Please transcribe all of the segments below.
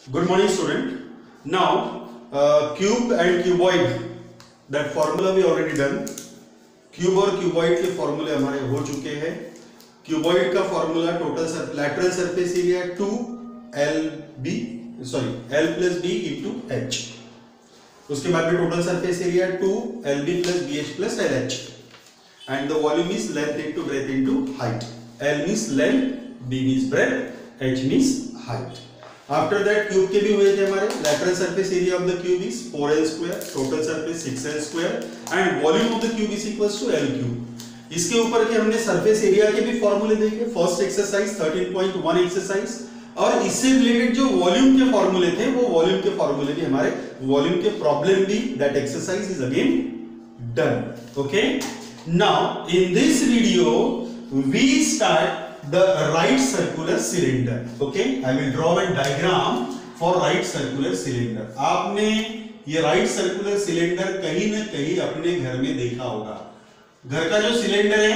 Good morning, student. Now, cube and cuboid, that formula we already done. Cube और cuboid के फॉर्मूले हमारे हो चुके हैं. क्यूबॉइड का formula total lateral surface area 2LB L plus B into H. उसके बाद में total surface area 2LB plus BH plus LH. And the volume is length into breadth into height. L means length, B means breadth, H means height. After that cube के भी हुए थे हमारे. Lateral surface area of the cube is 4L square, total surface 6L square and volume of the cube is equals to L cube. इसके ऊपर के हमने surface area के भी फॉर्मूले देखे. फर्स्ट एक्सरसाइज 13.1 एक्सरसाइज, और इससे रिलेटेड जो वॉल्यूम के फॉर्मूले थे वो वॉल्यूम के फॉर्मूले भी हमारे, वॉल्यूम के प्रॉब्लम भी, that exercise is again done. Okay, now in this video we start the right circular cylinder. Okay, I will draw a diagram for right circular cylinder. आपने ये right circular cylinder कहीं ना कहीं अपने घर में देखा होगा. घर का जो सिलेंडर है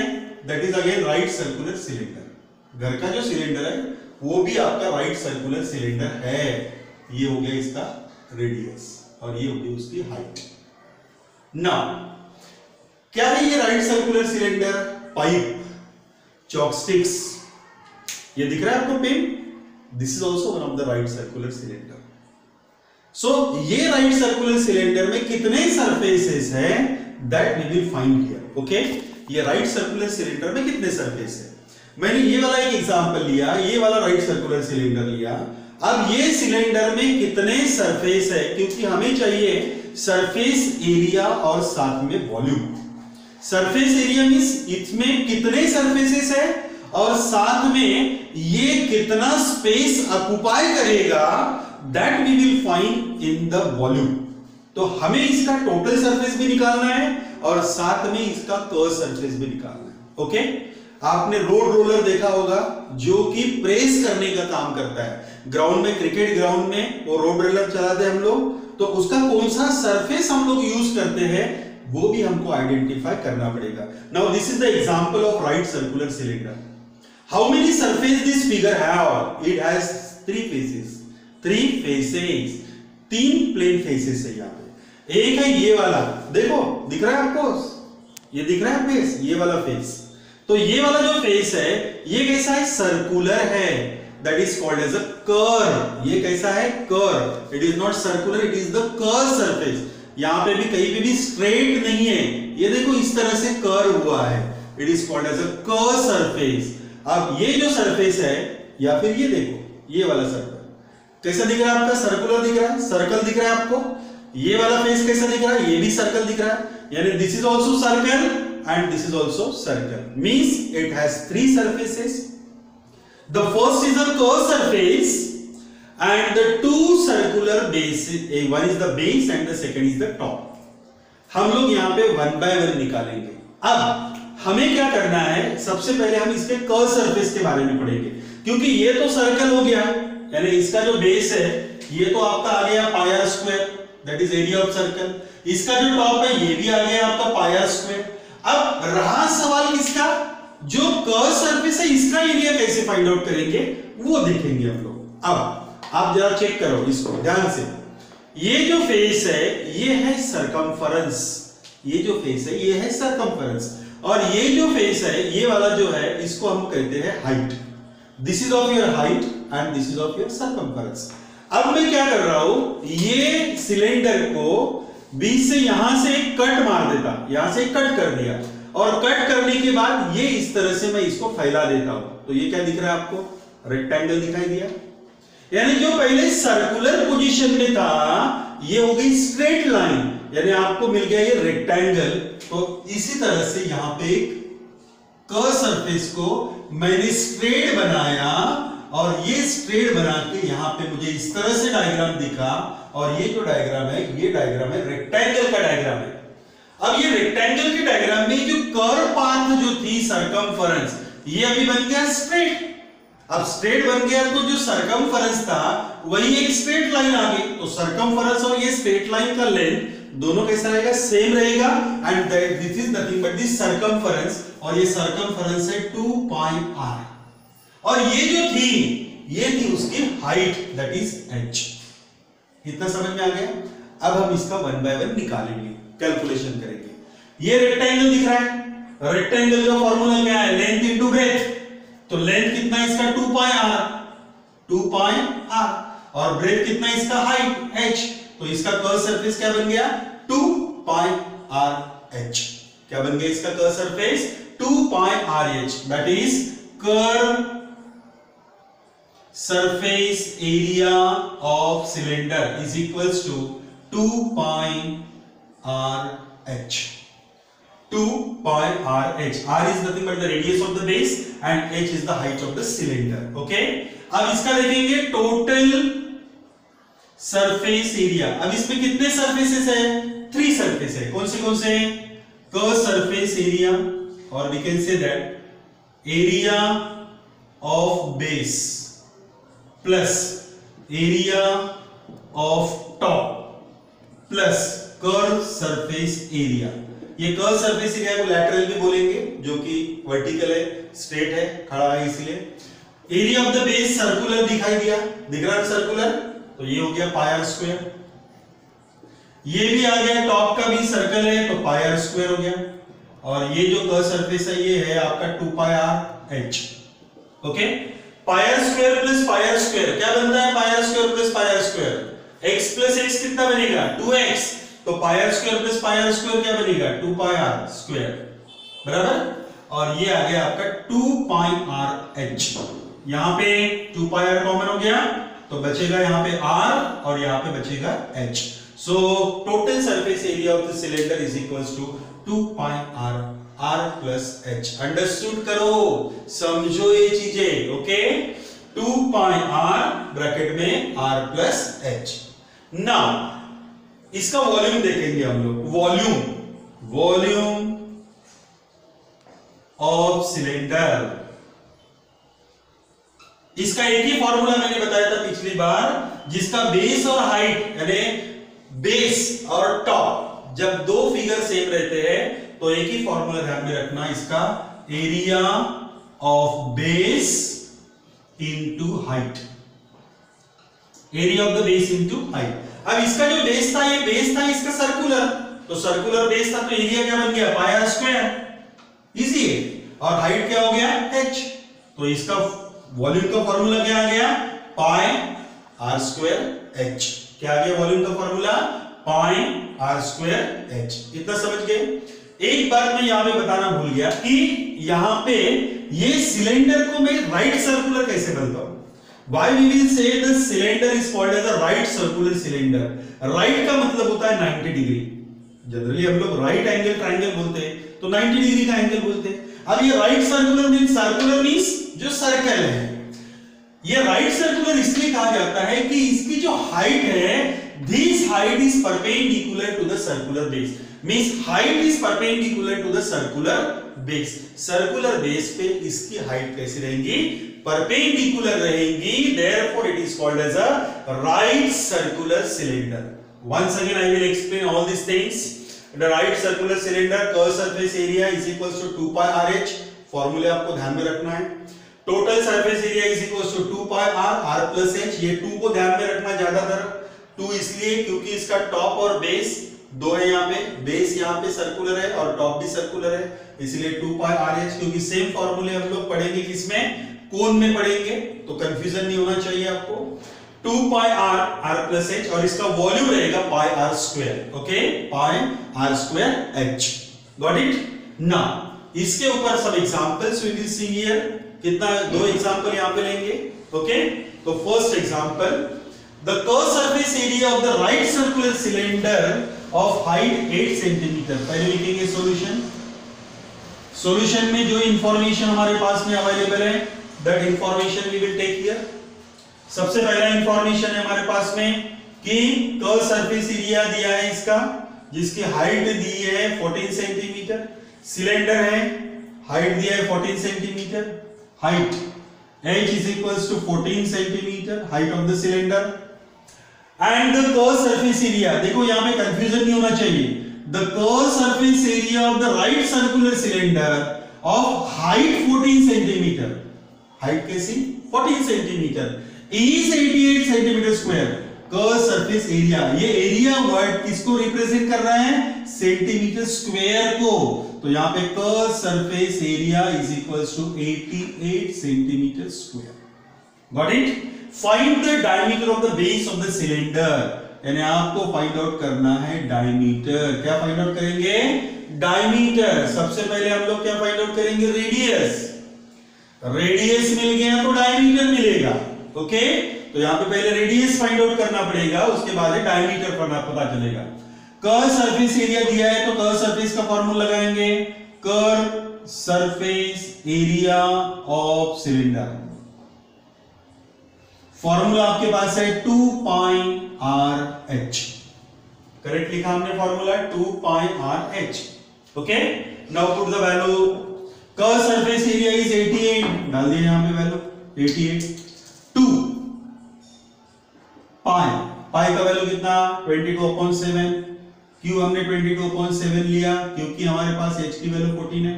that is again right circular cylinder. घर का जो सिलेंडर है वो भी आपका right circular cylinder है. ये हो गया इसका रेडियस और ये हो गई उसकी हाइट. Now क्या है ये right circular cylinder? Pipe, chopsticks, ये दिख रहा है आपको pen. This is also one of the right circular cylinder. So ये राइट सर्कुलर सिलेंडर में कितने सरफेसेस हैं that we will find here. Okay, ये राइट सर्कुलर सिलेंडर में कितने सरफेस है. मैंने ये वाला एक एग्जांपल लिया, ये वाला राइट सर्कुलर सिलेंडर लिया. अब ये सिलेंडर में कितने सरफेस है, क्योंकि हमें चाहिए सरफेस एरिया और साथ में वॉल्यूम. सरफेस एरिया मींस इसमें कितने सरफेसेस है और साथ में ये कितना स्पेस ऑक्युपाई करेगा, that we will find in the volume. तो हमें इसका टोटल सरफेस भी निकालना है और साथ में इसका कर्व सरफेस भी निकालना है. ओके, आपने रोड रोलर देखा होगा जो कि प्रेस करने का काम करता है. ग्राउंड में, क्रिकेट ग्राउंड में वो रोड रोलर चलाते हैं हम लोग, तो उसका कौन सा सरफेस हम लोग यूज करते हैं वो भी हमको आइडेंटिफाई करना पड़ेगा. Now this is the example of right circular cylinder. How many surface this figure have? It has three faces. Three faces. तीन प्लेन फेसेस है यहाँ पे. एक है ये वाला, देखो दिख रहा है आपको, ये दिख रहा है फेस, ये वाला फेस. तो ये वाला जो फेस है ये कैसा है? सर्कुलर है. That is called as a curve. ये कैसा है? curve. It is not circular, it is the curve surface. यहाँ पे भी कहीं पे भी स्ट्रेट नहीं है, ये देखो इस तरह से कर्व हुआ है. It is called as a curve surface. अब ये जो सरफेस है या फिर ये देखो ये वाला सर्कल कैसा दिख रहा है आपका? सर्कुलर दिख रहा है, सर्कल दिख रहा है आपको. ये वाला फेस कैसा दिख रहा है? ये भी सर्कल दिख रहा है. यानी this is also circle and this is also circle. Means it has three surfaces. The first is a curve surface and the two circular bases. One is the base and the second is the top. हम लोग यहां पे one by one निकालेंगे. अब हमें क्या करना है, सबसे पहले हम इसके कर्व सरफेस के बारे में पढ़ेंगे, क्योंकि ये तो सर्कल हो गया, यानी इसका जो बेस है ये तो आपका आ गया पाया square, that is area of circle. इसका जो टॉप है ये भी आ गया आपका पाया स्क्वायर. अब रहा सवाल किसका? जो कर्व सरफेस है इसका एरिया कैसे फाइंड आउट करेंगे वो देखेंगे हम लोग. अब आप जरा चेक करो इसको ध्यान से. ये जो फेस है ये है सरकमफेरेंस. ये जो फेस है ये है सरकमफेरेंस, और ये जो फेस है ये वाला जो है इसको हम कहते हैं height. This is of your height and this is of your circumference. अब मैं क्या कर रहा हूं, ये सिलेंडर को बीच से यहां से एक कट मार देता, यहां से कट कर दिया, और कट करने के बाद ये इस तरह से मैं इसको फैला देता हूं. तो ये क्या दिख रहा है आपको? रेक्टेंगल दिखाई दिया. यानी जो पहले सर्कुलर पोजीशन में था ये हो गई स्ट्रेट लाइन, यानी आपको मिल गया ये रेक्टेंगल. तो इसी तरह से यहां पे एक कर्व सरफेस को मैंने स्ट्रेट बनाया, और ये स्ट्रेट बना के यहां पे मुझे इस तरह से डायग्राम दिखा, और ये जो डायग्राम है ये डायग्राम है रेक्टेंगल का डायग्राम है. अब ये रेक्टेंगल के डायग्राम में जो कर्व पाथ जो थी सरकमफेरेंस, ये अभी बन गया स्ट्रेट. अब स्ट्रेट बन गया तो जो सरकमफेरेंस था वही एक स्ट्रेट लाइन आ गई. तो सरकमफेरेंस और ये स्ट्रेट लाइन का लेंथ दोनों कैसा रहेगा? सेम रहेगा. And this is nothing but this circumference, और ये सरकमफेरेंस है 2 पाई r. और ये जो थी ये थी उसकी हाइट, दैट इज h. इतना समझ में आ गया। अब हम इसका 1 बाय 1 निकालेंगे, कैलकुलेशन करेंगे। ये रेक्टेंगल दिख रहा है, रेक्टेंगल का फॉर्मूला क्या है, लेंथ इनटू ब्रेथ। तो लेंथ कितना इसका 2 पाई r, 2 पाई r, और ब्रेथ कितना इसका हाइट h। तो इसका कर्व सरफेस क्या बन गया, 2 पाई r h। क्या बन गया इसका curve surface, 2 pi r h, that is curve surface area of cylinder is equals to 2 pi r h. 2 pi r h. R is nothing but the radius of the base and h is the height of the cylinder. Okay. अब इसका देखेंगे total surface area. अब इसमें कितने surfaces है, 3 surface है। कौन से कर्व सरफेस एरिया, और we can say that area of base plus area of top plus curve surface area. ये कर्व सरफेस एरिया को लैटरल भी बोलेंगे, जो कि वर्टिकल है, स्ट्रेट है, खड़ा है इसलिए। Area of the base circular दिखाई दिया, दिख रहा है सर्कुलर, तो ये हो गया पाई आर स्क्वायर। ये भी आ गया, टॉप का भी सर्कल है तो पाई आर स्क्वायर हो गया। और ये जो कर्व सरफेस है ये है आपका 2 pi r h. Okay, pi r square plus pi r square क्या बनता है, pi r square plus pi r square, x plus x कितना बनेगा, 2x। तो pi r square plus pi r square क्या बनेगा, 2 पाई आर स्क्वायर, बराबर। और ये आ गया आपका 2 पाई आर एच। यहां पे 2 पाई आर कॉमन हो गया तो बचेगा यहां पे r और यहां पे बचेगा h। So total surface area of the cylinder is equals to 2 pi r plus h। Understood करो, समझो ये चीजें। ओके, 2 पाई r ब्रैकेट में r प्लस h। नाउ इसका वॉल्यूम देखेंगे हम लोग। वॉल्यूम ऑफ सिलेंडर, इसका एक ही फॉर्मूला मैंने बताया था पिछली बार, जिसका बेस और हाइट यानी बेस और टॉप जब 2 फिगर सेम रहते हैं तो एक ही फॉर्मूला ध्यान में रखना, इसका area of base into height, area of the base into height. अब इसका जो बेस था, ये बेस था इसका सर्कुलर, तो सर्कुलर बेस था तो एरिया क्या बन गया, पाई आर स्क्वायर, इजी है। और हाइट क्या हो गया, h। तो इसका वॉल्यूम का फॉर्मूला क्या आ गया, पाई आर स्क्वायर h। क्या आ गया वॉल्यूम का formula, pi r square h। इतना समझ गए। एक बात मैं यहां पे बताना भूल गया कि यहां पे ये सिलेंडर को मैं राइट सर्कुलर कैसे बनता हूं। Why we will say the cylinder is called as a right circular cylinder? Right का मतलब होता है 90 डिग्री। जनरली हम लोग राइट एंगल ट्रायंगल बोलते हैं तो 90 डिग्री का एंगल बोलते हैं। अब ये राइट सर्कुलर मींस जो सर्कल है, ये राइट सर्कुलर इसलिए कहा जाता है कि इसकी जो हाइट है, this height is perpendicular to the circular base, means height is perpendicular to the circular base. Circular base पे इसकी हाइट कैसी रहेंगी, परपेंडिकुलर रहेंगी, therefore it is called as a right circular cylinder. Once again I will explain all these things. The right circular cylinder curve surface area is equals to 2 pi rh, फॉर्मूले आपको ध्यान में रखना है। Total surface area is equals to 2 pi r plus h। ये 2 को ध्यान में रखना ज्यादातर, 2 इसलिए क्योंकि इसका टॉप और बेस 2 है, यहाँ पे बेस यहाँ पे सर्कुलर है और टॉप भी सर्कुलर है, इसलिए 2 पाई rh। क्योंकि सेम फॉर्मूले हम लोग पढ़ेंगे किसमें, कोन में पढ़ेंगे, तो कंफ्यूजन नहीं होना चाहिए आपको। 2 पाई r प्लस h और इसका वॉल्यूम रहेगा pi r square. Okay, pi r square h। Got it. Now इसके ऊपर सब examples we will see here. कितना, 2 एग्जांपल यहां पे लेंगे। ओके, तो first example, the curve surface area of the right circular cylinder of height 8 centimetre. पहले लिखेंगे सॉल्यूशन। सॉल्यूशन में जो इंफॉर्मेशन हमारे पास में अवेलेबल है, that information we will take here. सबसे पहला इंफॉर्मेशन है हमारे पास में कि कर्व सरफेस एरिया दिया है इसका, जिसकी हाइट दी है 14 सेंटीमीटर, सिलेंडर है, हाइट दिया है 14 centimetre, height h is equals to 14 centimetre, height of the cylinder, and the curve surface area. देखो यहां पे कंफ्यूजन नहीं होना चाहिए। The curve surface area of the right circular cylinder of height 14 centimetre, height कैसी 14 centimetre, is 88 centimetre square. Curve surface area, ये area word किसको represent कर रहा है? सेंटीमीटर स्क्वायर को। तो यहां पे curve surface area is equals to 88 centimetre square. Got it? Find the diameter of the base of the cylinder, यानी आपको फाइंड आउट करना है डायमीटर। क्या फाइंड आउट करेंगे? डायमीटर। सबसे पहले हम लोग क्या फाइंड आउट करेंगे? रेडियस। रेडियस मिल गया तो डायमीटर मिलेगा। ओके, तो यहां पे पहले रेडियस फाइंड आउट करना पड़ेगा, उसके बाद डायमीटर पता चलेगा। कर्व सरफेस एरिया दिया है तो कर्व सरफेस का फॉर्मूला लगाएंगे, curve surface area of cylinder. Formula आपके पास है 2 पाई आर एच। करेक्ट लिखा हमने formula 2 pi r h. Okay, now put the value. Curve surface area is 88, डाल दिया यहां पे वैल्यू 88। 2 पाई का वैल्यू कितना? 22/7। क्यों हमने 22/7 लिया? क्योंकि हमारे पास h की वैल्यू 14 है।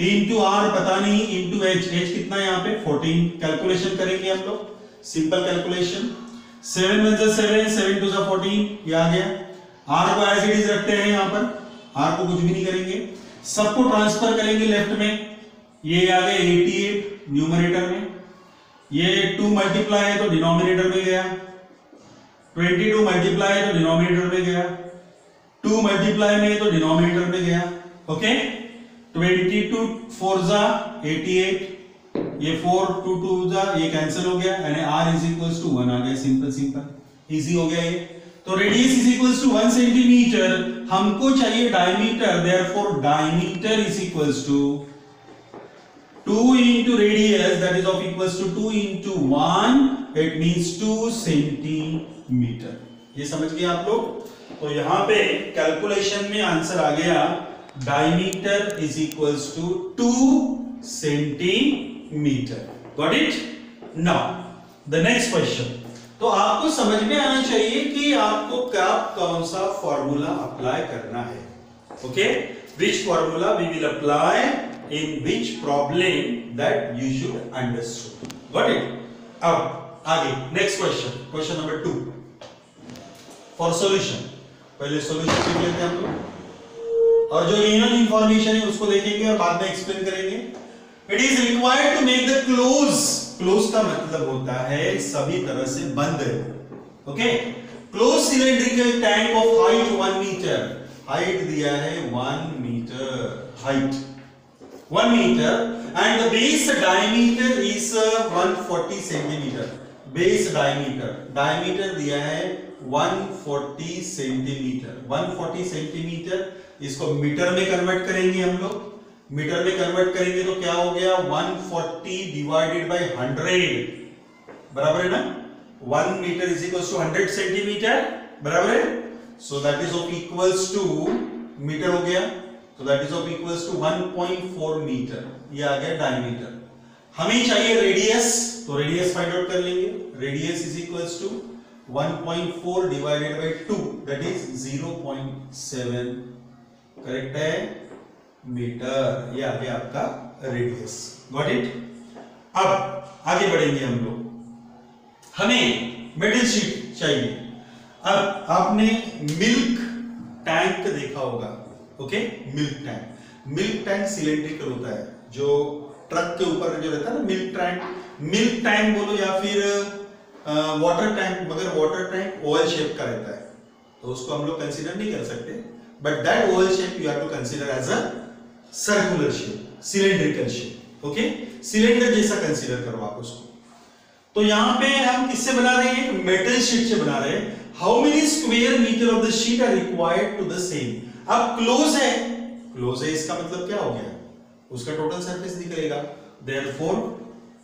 इनटू r पता नहीं, इनटू h कितना है यहाँ पे? 14। कैलकुलेशन करेंगे हम लोग, सिंपल कैलकुलेशन। 7 1 जा 7, 7 2 जा 14, ये आ गया। r को एज इट इज रखते हैं यहाँ पर, r को कुछ भी नहीं करेंगे, सबको ट्रांसफर करेंगे लेफ्ट में। ये आ गया 88 न्यूमरेटर में, ये 2 मल्टीप्लाई है तो डिनोमिनेटर में गया, 22 मल्टीप्लाई है तो डिनोमिनेटर में गया, 2 मल्टीप्लाई में तो डिनोमिनेटर में गया। ओके, 22 4 जा 88, ये 4 2 2 जा, ये कैंसिल हो गया, यानी r इज इक्वल्स टू 1 आ गया। सिंपल सिंपल इजी हो गया ये। तो radius is equals to 1 centimetre, हमको चाहिए diameter, therefore diameter is equals to 2 into radius, that is of equals to 2 into 1, it means 2 centimetre. ये समझ गए आप लोग? तो यहां पे कैलकुलेशन में आंसर आ गया, diameter is equals to 2 centimetre. Got it? Now the next question. तो आपको समझ में आना चाहिए कि आपको क्या कौन सा फॉर्मूला अप्लाई करना है। Okay, which formula we will apply in which problem that you should understood. Got it? अब आगे next question, question number 2 for solution। पहले solution देख लेते हैं हम लोग, और जो इनर इंफॉर्मेशन है उसको देखेंगे और बाद में एक्सप्लेन करेंगे। It is required to make the close, close का मतलब होता है सभी तरह से बंद है। Okay, close cylindrical tank of height 1 meter, height दिया है 1 meter, height 1 meter, and the base diameter is 140 centimeter। base diameter दिया है 140 सेंटीमीटर। 140 सेंटीमीटर, इसको मीटर में कन्वर्ट करेंगे हम लोग। मीटर में कन्वर्ट करेंगे तो क्या हो गया? 140 डिवाइडेड बाय 100, बराबर है ना? 1 metre is equals to 100 centimetre, बराबर है? So that is of equals to, metre हो गया तो that is of equals to 1.4 metre. ये आ गया डायमीटर। हमें चाहिए रेडियस, तो रेडियस फाइंड आउट कर लेंगे। Radius is equals to 1.4 divided by 2, that is 0.7, correct है, मीटर। ये आ गया आपका रेडियस। Got it? अब आगे बढ़ेंगे हम लोग। हमें मेटल शीट चाहिए। अब आपने मिल्क टैंक देखा होगा। ओके, मिल्क टैंक सिलेंड्रिकल होता है, जो ट्रक के ऊपर जो रहता है ना, मिल्क टैंक बोलो या फिर वाटर टैंक, मगर वाटर टैंक ओवल शेप का रहता है, तो उसको हम लोग कंसीडर नहीं कर सकते, but that oval shape you have to consider as a circular shape, cylindrical shape. Okay, cylinder जैसा कंसीडर करो आप उसको। तो यहां पे हम किससे बना रहे हैं? मेटल शीट से बना रहे हैं। How many square metre of the sheet are required to the same? अब क्लोज है, इसका मतलब क्या हो गया? उसका टोटल सरफेस निकलेगा, therefore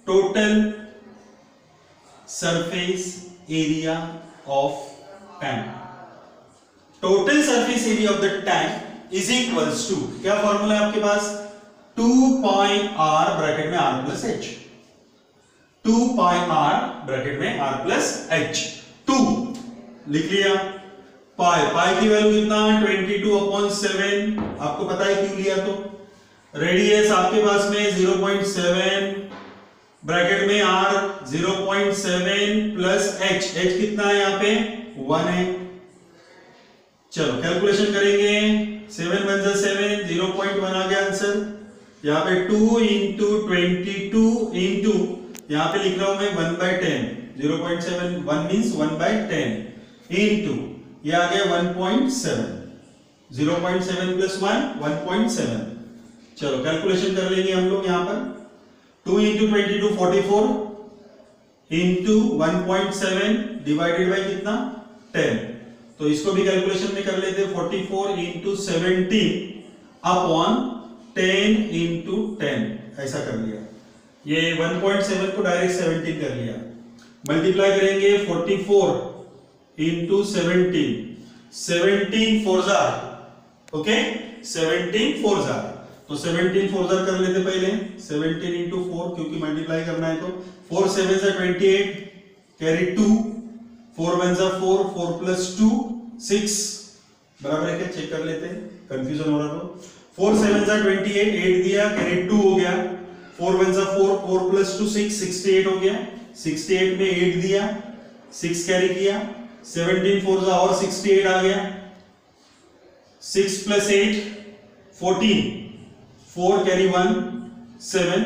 total surface area of tank, total surface area of the tank is equals to, क्या फॉर्मूला है आपके पास? 2 पाई r ब्रैकेट में r plus h, 2 pi r bracket में r प्लस h, 2 लिख लिया। पाई की वैल्यू कितना? 22/7, आपको पता है क्यों लिया? तो रेडियस आपके पास में 0.7 ब्रैकेट में r 0.7 प्लस h, h कितना है यहाँ पे 1 है। चलो कैलकुलेशन करेंगे, 7 1 जा 7, 0.1 आ गया आंसर। यहाँ पे 2 इंटू 22 इंटू यहाँ पे लिख रहा हूं मैं 1/10, 0.7 1 मींस 1/10 इंटू ये आ गया 1.7, 0.7 प्लस 1 1.7। चलो कैलकुलेशन कर लेंगे हम लोग यहाँ पर, 2 इंटू 22 44 इंटू 1.7 डिवाइडेड बाई कितना 10। तो इसको भी कैलकुलेशन में कर लेते हैं, 44 इंटू 17 अपॉन 10 इंटू 10, ऐसा कर लिया। ये 1.7 को डायरेक्ट 17 कर लिया। मल्टीप्लाई करेंगे 44 इंटू 17, 17 4 जार, ओके 17 4 जार, तो 17 4 जार कर लेते पहले, 17 इंटू 4 क्योंकि मल्टीप्लाई करना है तो 4 7 जा 28, कैरी 2, 4 1 जा 4, 4 प्लस 2 6, बराबर है क्या, चेक कर लेते हैं, कंफ्यूजन हो रहा तो 4 7 जा 28, 8 दिया, कैरी 2 हो गया, 4 1 जा 4, 4 प्लस 2 6, 68 हो गया, 68 में 8 दिया, 6 कैरी किया, 17 4 जा और 68 आ गया, 6 प्लस 8 14, 4 कैरी 1 7,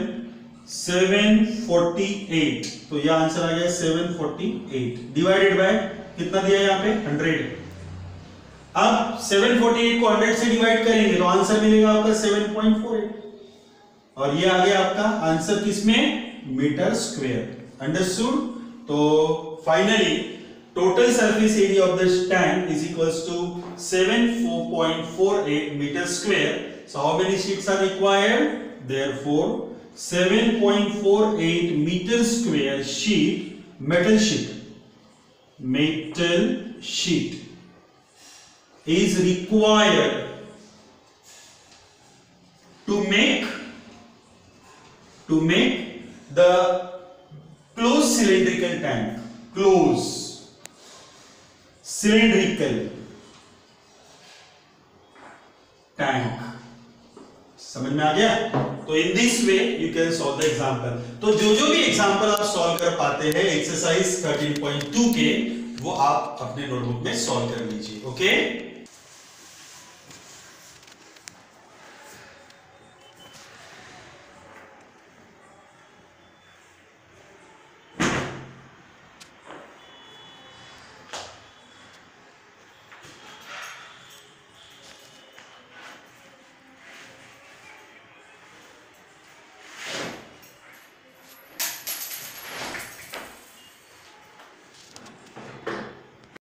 748, तो यह आंसर आ गया 748 डिवाइडेड बाय कितना दिया यहाँ पे 100। अब 748 को 100 से डिवाइड करेंगे तो आंसर मिलेगा आपका 7.48, और ये आ गया आपका आंसर किसमें, मीटर स्क्वायर। अंडरस्टूड। तो finally total surface area of the tank is equals to 7.48 meter square. So how many sheets are required? Therefore 7.48 meter square sheet, metal sheet is required to make the closed cylindrical tank, closed cylindrical tank. समझ में आ गया? तो in this way you can solve the example. तो जो भी example आप solve कर पाते हैं एक्सरसाइज 13.2 के, वो आप अपने नोटबुक में सॉल्व कर लीजिए। ओके।